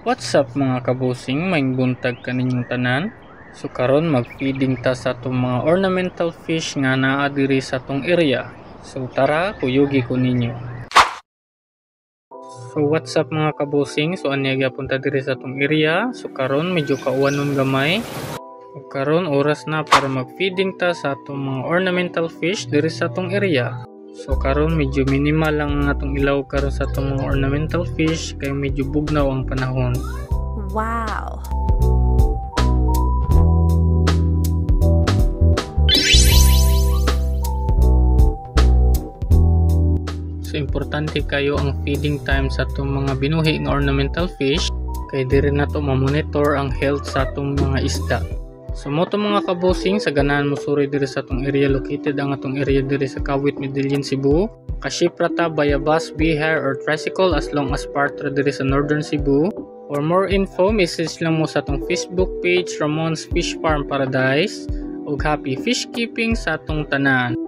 What's up mga kabusing, maing buntag kaninyong tanan. So karon mag-feeding ta sa atong mga ornamental fish nga naa diri sa atong area. So tara, kuyugi ko ninyo. So what's up mga kabusing, so anya gyapon ta diri sa atong area. So karon medyo kauwanon gamay. So karon oras na para mag-feeding ta sa atong mga ornamental fish diri sa atong area. So karon medyo minimal lang ang atong ilaw karon sa atong mga ornamental fish kay medyo bugnaw ang panahon. Wow! So importante kayo ang feeding time sa atong mga binuhi nga ornamental fish kay diri nato ma-monitor ang health sa atong mga isda. So mo to mga kabusing, sa ganahan mo suri diri sa atong area, located ang atong area diri sa Kawit, Medellin, Cebu. Kashipra ta via bus, biher or tricycle as long as part ra diri sa Northern Cebu. For more info, message lang mo sa atong Facebook page Ramon's Fish Farm Paradise ug happy fish keeping sa atong tanan.